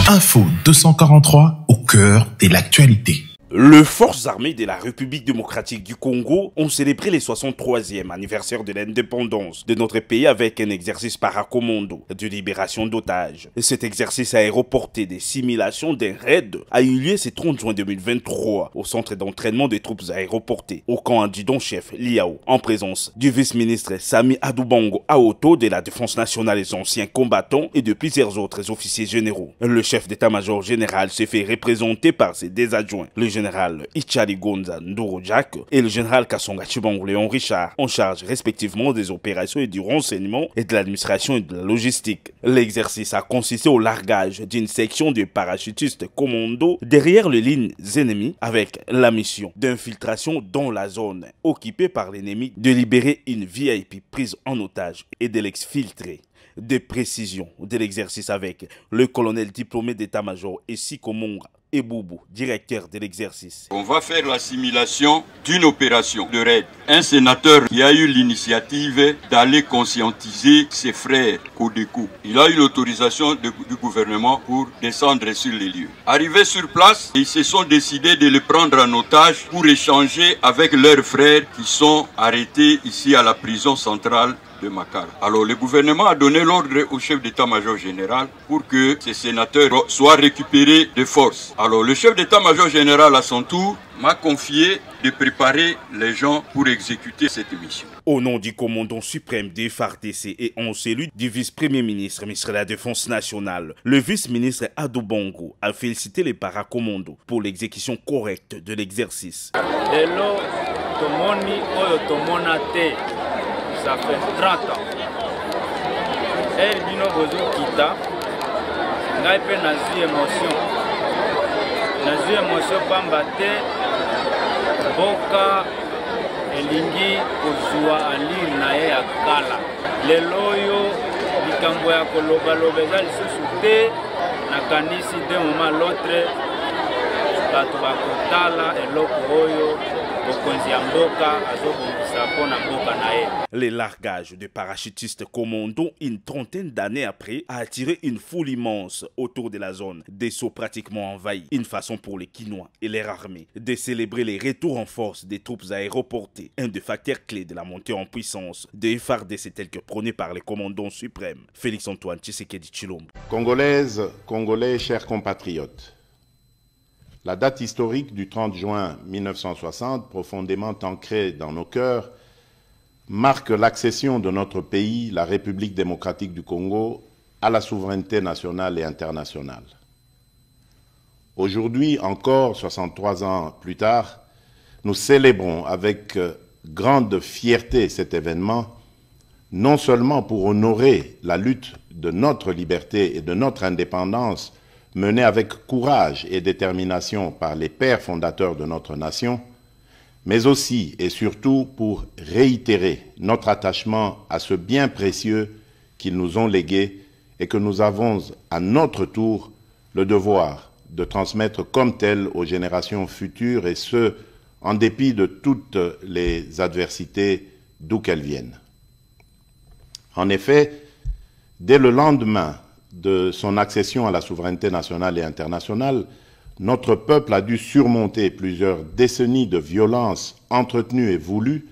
Info 243 au cœur de l'actualité. Les forces armées de la République démocratique du Congo ont célébré le 63e anniversaire de l'indépendance de notre pays avec un exercice paracommando de libération d'otages. Cet exercice aéroporté des simulations d'un raid a eu lieu ce 30 juin 2023 au centre d'entraînement des troupes aéroportées au camp adjudant-chef Liao, en présence du vice-ministre Sami Adoubango Aoto de la Défense nationale des anciens combattants et de plusieurs autres officiers généraux. Le chef d'état-major général s'est fait représenter par ses deux adjoints, le général Ichali Gonza Ndoro Jack et le général Kassonga Chibango Léon Richard, en charge respectivement des opérations et du renseignement et de l'administration et de la logistique. L'exercice a consisté au largage d'une section de parachutistes commando derrière les lignes ennemies avec la mission d'infiltration dans la zone occupée par l'ennemi, de libérer une VIP prise en otage et de l'exfiltrer. Des précisions de l'exercice avec le colonel diplômé d'état-major Essiko Monga et Boubou, directeur de l'exercice. On va faire la simulation d'une opération de raid. Un sénateur qui a eu l'initiative d'aller conscientiser ses frères Codeco. Il a eu l'autorisation du gouvernement pour descendre sur les lieux. Arrivés sur place, ils se sont décidés de le prendre en otage pour échanger avec leurs frères qui sont arrêtés ici à la prison centrale de Makala. Alors le gouvernement a donné l'ordre au chef d'état-major général pour que ces sénateurs soient récupérés de force. Alors le chef d'état-major général à son tour m'a confié de préparer les gens pour exécuter cette mission. Au nom du commandant suprême des FARDC et en celui du vice-premier ministre, ministre de la Défense nationale, le vice-ministre Adoubango a félicité les paracommandos pour l'exécution correcte de l'exercice. Ça fait 30 ans. Et bino bozo kita ngai pe nazi émotion pamba te boka elingi kozwa alire na ye ya kala lelo oyo likambo ya koloba eza lisusu te nakanisi de moment l'autre bato bakotala eloko oyo les largages de parachutistes commando une trentaine d'années après a attiré une foule immense autour de la zone, des sauts pratiquement envahis, une façon pour les Kinois et leur armée de célébrer les retours en force des troupes aéroportées, un des facteurs clés de la montée en puissance de FARDC tel que prôné par les commandants suprêmes. Félix-Antoine Tshisekedi Tshilombo. Congolaises, Congolais, chers compatriotes, la date historique du 30 juin 1960, profondément ancrée dans nos cœurs, marque l'accession de notre pays, la République démocratique du Congo, à la souveraineté nationale et internationale. Aujourd'hui, encore 63 ans plus tard, nous célébrons avec grande fierté cet événement, non seulement pour honorer la lutte de notre liberté et de notre indépendance, menée avec courage et détermination par les pères fondateurs de notre nation, mais aussi et surtout pour réitérer notre attachement à ce bien précieux qu'ils nous ont légué et que nous avons à notre tour le devoir de transmettre comme tel aux générations futures, et ce, en dépit de toutes les adversités d'où qu'elles viennent. En effet, dès le lendemain de son accession à la souveraineté nationale et internationale, notre peuple a dû surmonter plusieurs décennies de violences entretenues et voulues,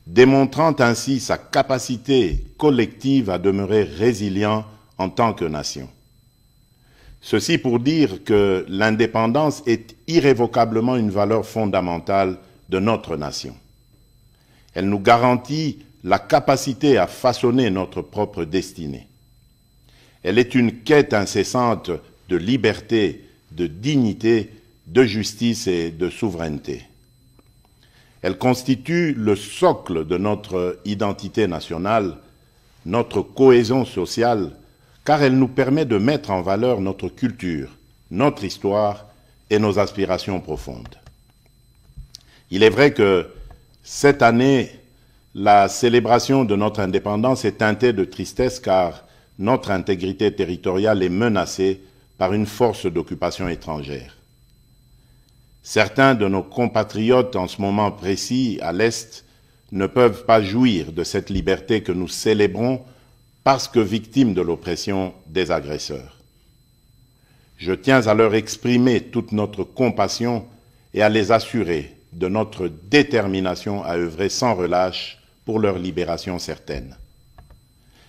démontrant ainsi sa capacité collective à demeurer résilient en tant que nation. Ceci pour dire que l'indépendance est irrévocablement une valeur fondamentale de notre nation. Elle nous garantit la capacité à façonner notre propre destinée. Elle est une quête incessante de liberté, de dignité, de justice et de souveraineté. Elle constitue le socle de notre identité nationale, notre cohésion sociale, car elle nous permet de mettre en valeur notre culture, notre histoire et nos aspirations profondes. Il est vrai que cette année, la célébration de notre indépendance est teintée de tristesse, car notre intégrité territoriale est menacée par une force d'occupation étrangère. Certains de nos compatriotes en ce moment précis à l'Est ne peuvent pas jouir de cette liberté que nous célébrons parce que victimes de l'oppression des agresseurs. je tiens à leur exprimer toute notre compassion et à les assurer de notre détermination à œuvrer sans relâche pour leur libération certaine.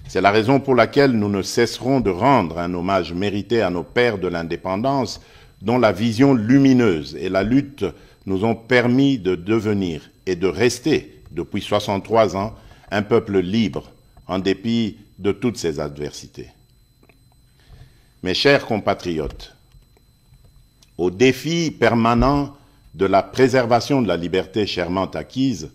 C'est la raison pour laquelle nous ne cesserons de rendre un hommage mérité à nos pères de l'indépendance, dont la vision lumineuse et la lutte nous ont permis de devenir et de rester, depuis 63 ans, un peuple libre, en dépit de toutes ces adversités. Mes chers compatriotes, au défi permanent de la préservation de la liberté chèrement acquise,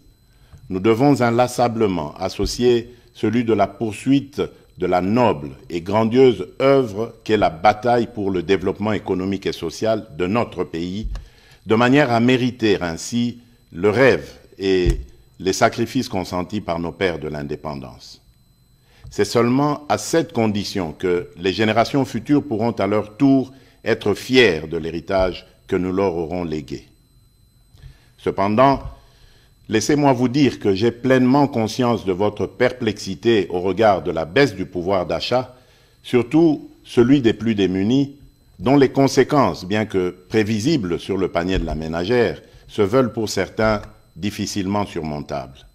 nous devons inlassablement associer celui de la poursuite de la noble et grandiose œuvre qu'est la bataille pour le développement économique et social de notre pays, de manière à mériter ainsi le rêve et les sacrifices consentis par nos pères de l'indépendance. C'est seulement à cette condition que les générations futures pourront à leur tour être fiers de l'héritage que nous leur aurons légué. Cependant, laissez-moi vous dire que j'ai pleinement conscience de votre perplexité au regard de la baisse du pouvoir d'achat, surtout celui des plus démunis, dont les conséquences, bien que prévisibles sur le panier de la ménagère, se veulent pour certains difficilement surmontables.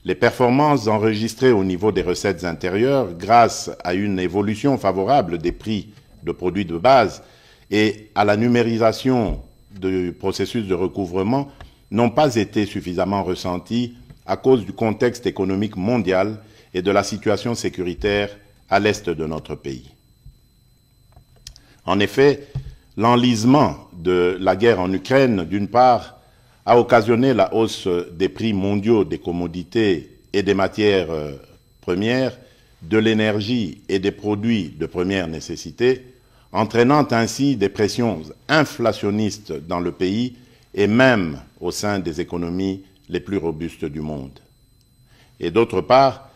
Les performances enregistrées au niveau des recettes intérieures, grâce à une évolution favorable des prix de produits de base et à la numérisation du processus de recouvrement, n'ont pas été suffisamment ressenties à cause du contexte économique mondial et de la situation sécuritaire à l'est de notre pays. En effet, l'enlisement de la guerre en Ukraine, d'une part, a occasionné la hausse des prix mondiaux des commodités et des matières premières, de l'énergie et des produits de première nécessité, entraînant ainsi des pressions inflationnistes dans le pays et même au sein des économies les plus robustes du monde. Et d'autre part,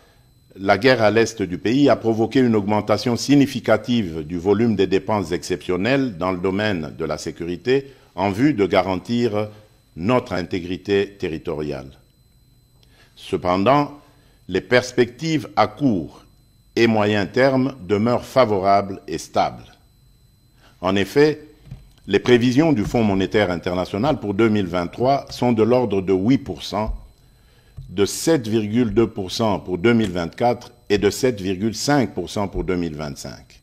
la guerre à l'est du pays a provoqué une augmentation significative du volume des dépenses exceptionnelles dans le domaine de la sécurité en vue de garantir notre intégrité territoriale. Cependant, les perspectives à court et moyen terme demeurent favorables et stables. En effet, les prévisions du Fonds monétaire international pour 2023 sont de l'ordre de 8%, de 7,2% pour 2024 et de 7,5% pour 2025.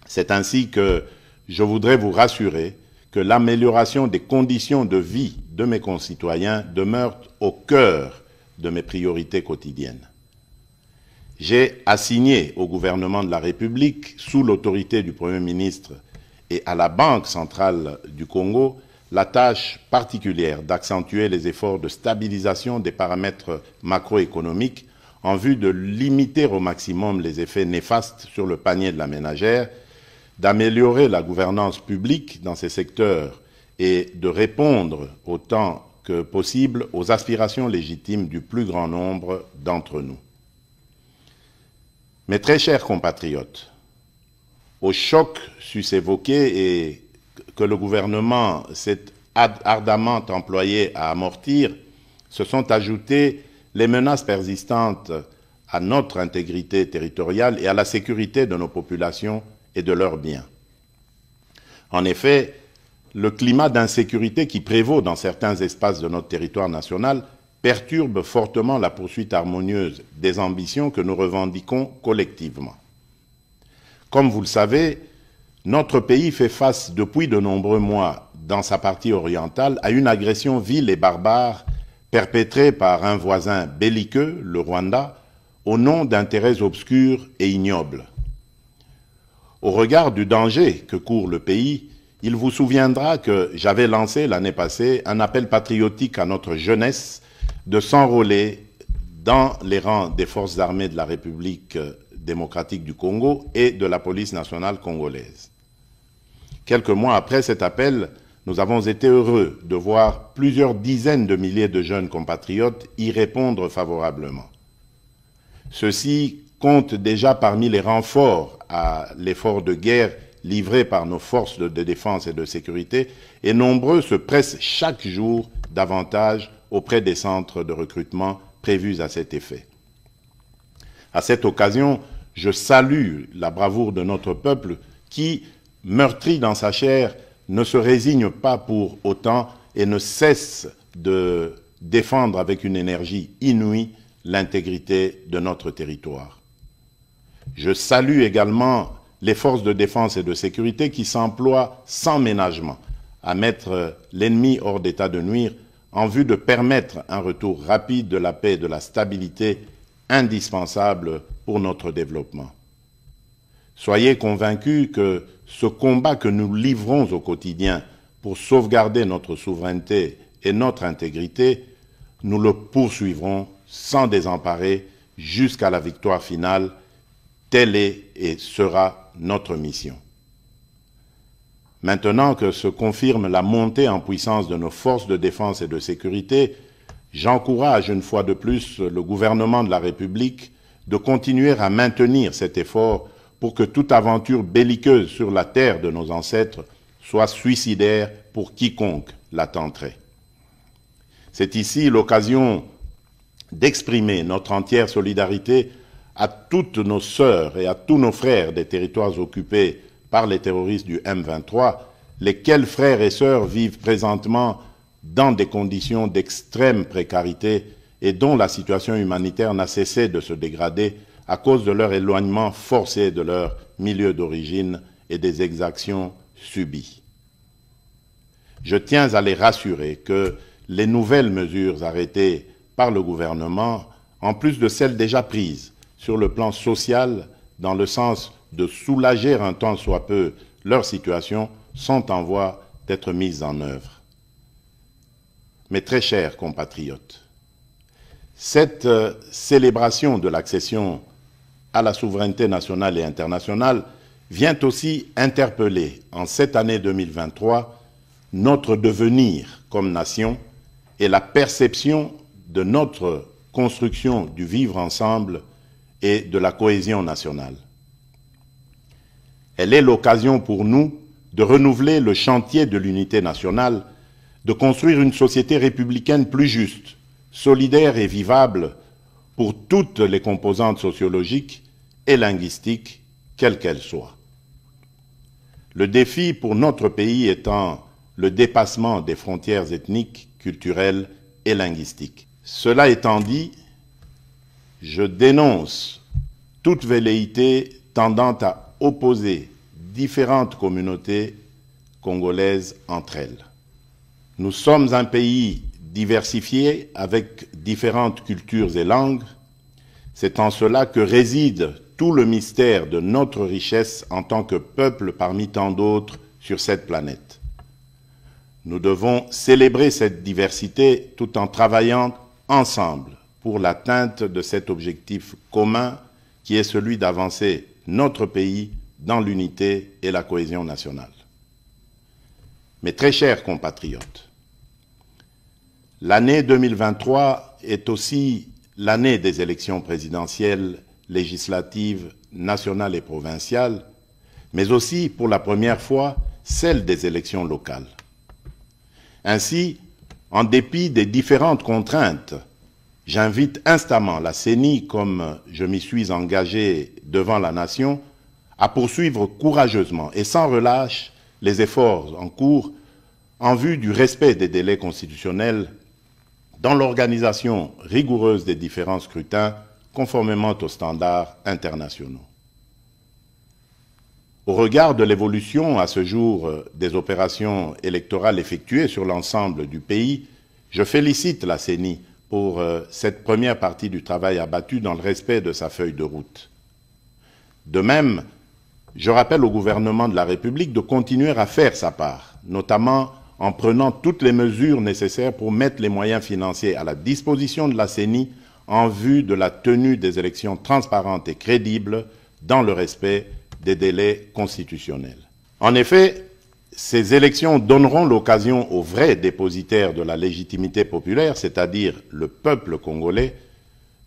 C'est ainsi que je voudrais vous rassurer que l'amélioration des conditions de vie de mes concitoyens demeure au cœur de mes priorités quotidiennes. J'ai assigné au gouvernement de la République, sous l'autorité du Premier ministre et à la Banque centrale du Congo, la tâche particulière d'accentuer les efforts de stabilisation des paramètres macroéconomiques en vue de limiter au maximum les effets néfastes sur le panier de la ménagère, d'améliorer la gouvernance publique dans ces secteurs et de répondre autant que possible aux aspirations légitimes du plus grand nombre d'entre nous. Mes très chers compatriotes, au choc sus évoqué et que le gouvernement s'est ardemment employé à amortir, se sont ajoutées les menaces persistantes à notre intégrité territoriale et à la sécurité de nos populations et de leurs biens. En effet, le climat d'insécurité qui prévaut dans certains espaces de notre territoire national perturbe fortement la poursuite harmonieuse des ambitions que nous revendiquons collectivement. Comme vous le savez, notre pays fait face depuis de nombreux mois, dans sa partie orientale, à une agression vile et barbare perpétrée par un voisin belliqueux, le Rwanda, au nom d'intérêts obscurs et ignobles. Au regard du danger que court le pays, il vous souviendra que j'avais lancé l'année passée un appel patriotique à notre jeunesse de s'enrôler dans les rangs des forces armées de la République démocratique du Congo et de la police nationale congolaise. Quelques mois après cet appel, nous avons été heureux de voir plusieurs dizaines de milliers de jeunes compatriotes y répondre favorablement. Ceux-ci comptent déjà parmi les renforts à l'effort de guerre livré par nos forces de défense et de sécurité, et nombreux se pressent chaque jour davantage auprès des centres de recrutement prévus à cet effet. À cette occasion, je salue la bravoure de notre peuple qui, meurtri dans sa chair, ne se résigne pas pour autant et ne cesse de défendre avec une énergie inouïe l'intégrité de notre territoire. Je salue également les forces de défense et de sécurité qui s'emploient sans ménagement à mettre l'ennemi hors d'état de nuire en vue de permettre un retour rapide de la paix et de la stabilité indispensable pour notre développement. Soyez convaincus que ce combat que nous livrons au quotidien pour sauvegarder notre souveraineté et notre intégrité, nous le poursuivrons sans désemparer jusqu'à la victoire finale. Telle est et sera notre mission. Maintenant que se confirme la montée en puissance de nos forces de défense et de sécurité, j'encourage une fois de plus le gouvernement de la République de continuer à maintenir cet effort pour que toute aventure belliqueuse sur la terre de nos ancêtres soit suicidaire pour quiconque la tenterait. C'est ici l'occasion d'exprimer notre entière solidarité à toutes nos sœurs et à tous nos frères des territoires occupés par les terroristes du M23, lesquels frères et sœurs vivent présentement dans des conditions d'extrême précarité et dont la situation humanitaire n'a cessé de se dégrader à cause de leur éloignement forcé de leur milieu d'origine et des exactions subies. Je tiens à les rassurer que les nouvelles mesures arrêtées par le gouvernement, en plus de celles déjà prises sur le plan social, dans le sens de soulager un tant soit peu leur situation, sont en voie d'être mises en œuvre. Mes très chers compatriotes, cette célébration de l'accession à la souveraineté nationale et internationale vient aussi interpeller, en cette année 2023, notre devenir comme nation et la perception de notre construction du vivre ensemble et de la cohésion nationale. Elle est l'occasion pour nous de renouveler le chantier de l'unité nationale, de construire une société républicaine plus juste, solidaire et vivable pour toutes les composantes sociologiques et linguistiques, quelles qu'elles soient. Le défi pour notre pays étant le dépassement des frontières ethniques, culturelles et linguistiques. Cela étant dit, je dénonce toute velléité tendant à opposer différentes communautés congolaises entre elles. Nous sommes un pays diversifié avec différentes cultures et langues. C'est en cela que réside tout le mystère de notre richesse en tant que peuple parmi tant d'autres sur cette planète. Nous devons célébrer cette diversité tout en travaillant ensemble pour l'atteinte de cet objectif commun qui est celui d'avancer notre pays dans l'unité et la cohésion nationale. Mes très chers compatriotes, l'année 2023 est aussi l'année des élections présidentielles, législatives, nationales et provinciales, mais aussi, pour la première fois, celle des élections locales. Ainsi, en dépit des différentes contraintes, j'invite instamment la CENI, comme je m'y suis engagé devant la nation, à poursuivre courageusement et sans relâche les efforts en cours en vue du respect des délais constitutionnels dans l'organisation rigoureuse des différents scrutins conformément aux standards internationaux. Au regard de l'évolution à ce jour des opérations électorales effectuées sur l'ensemble du pays, je félicite la CENI pour cette première partie du travail abattu dans le respect de sa feuille de route. De même, je rappelle au gouvernement de la République de continuer à faire sa part, notamment en prenant toutes les mesures nécessaires pour mettre les moyens financiers à la disposition de la CENI en vue de la tenue des élections transparentes et crédibles dans le respect des délais constitutionnels. En effet, ces élections donneront l'occasion aux vrais dépositaires de la légitimité populaire, c'est-à-dire le peuple congolais,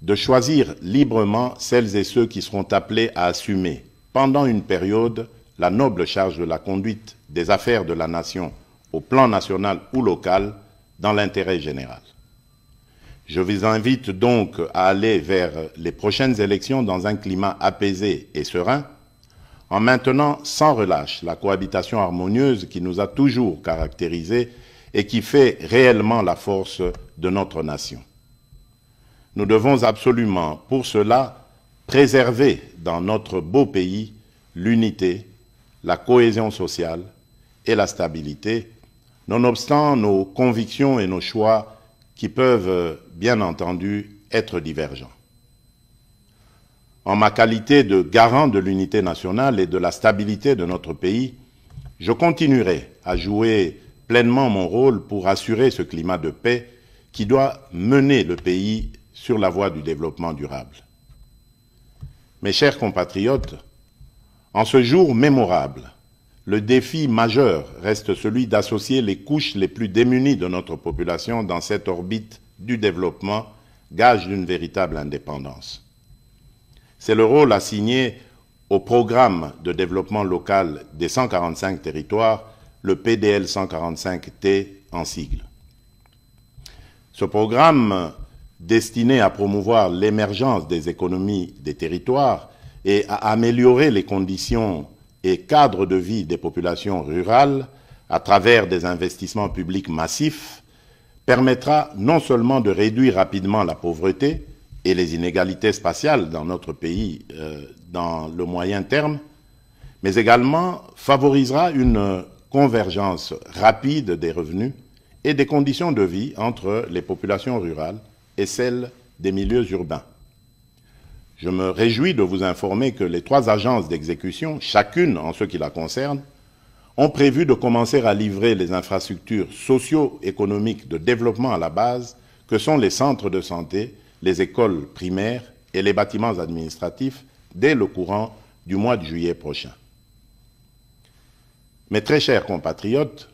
de choisir librement celles et ceux qui seront appelés à assumer, pendant une période, la noble charge de la conduite des affaires de la nation au plan national ou local, dans l'intérêt général. Je vous invite donc à aller vers les prochaines élections dans un climat apaisé et serein, en maintenant sans relâche la cohabitation harmonieuse qui nous a toujours caractérisés et qui fait réellement la force de notre nation. Nous devons absolument, pour cela, préserver dans notre beau pays l'unité, la cohésion sociale et la stabilité, nonobstant nos convictions et nos choix qui peuvent, bien entendu, être divergents. En ma qualité de garant de l'unité nationale et de la stabilité de notre pays, je continuerai à jouer pleinement mon rôle pour assurer ce climat de paix qui doit mener le pays sur la voie du développement durable. Mes chers compatriotes, en ce jour mémorable, le défi majeur reste celui d'associer les couches les plus démunies de notre population dans cette orbite du développement, gage d'une véritable indépendance. C'est le rôle assigné au programme de développement local des 145 territoires, le PDL 145T en sigle. Ce programme, destiné à promouvoir l'émergence des économies des territoires et à améliorer les conditions et cadres de vie des populations rurales à travers des investissements publics massifs, permettra non seulement de réduire rapidement la pauvreté et les inégalités spatiales dans notre pays dans le moyen terme, mais également favorisera une convergence rapide des revenus et des conditions de vie entre les populations rurales et celles des milieux urbains. Je me réjouis de vous informer que les 3 agences d'exécution, chacune en ce qui la concerne, ont prévu de commencer à livrer les infrastructures socio-économiques de développement à la base, que sont les centres de santé, les écoles primaires et les bâtiments administratifs dès le courant du mois de juillet prochain. Mes très chers compatriotes,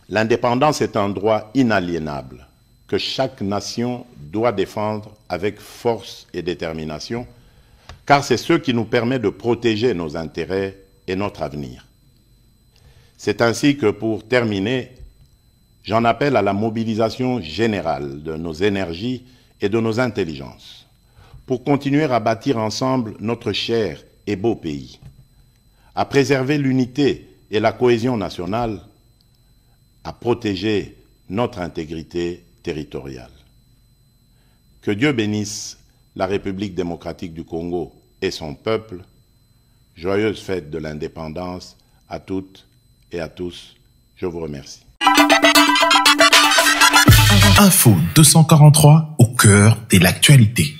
l'indépendance est un droit inaliénable que chaque nation doit défendre avec force et détermination, car c'est ce qui nous permet de protéger nos intérêts et notre avenir. C'est ainsi que, pour terminer, j'en appelle à la mobilisation générale de nos énergies et de nos intelligences, pour continuer à bâtir ensemble notre cher et beau pays, à préserver l'unité et la cohésion nationale, à protéger notre intégrité territoriale. Que Dieu bénisse la République démocratique du Congo et son peuple. Joyeuse fête de l'indépendance à toutes et à tous. Je vous remercie. Info 243 au cœur de l'actualité.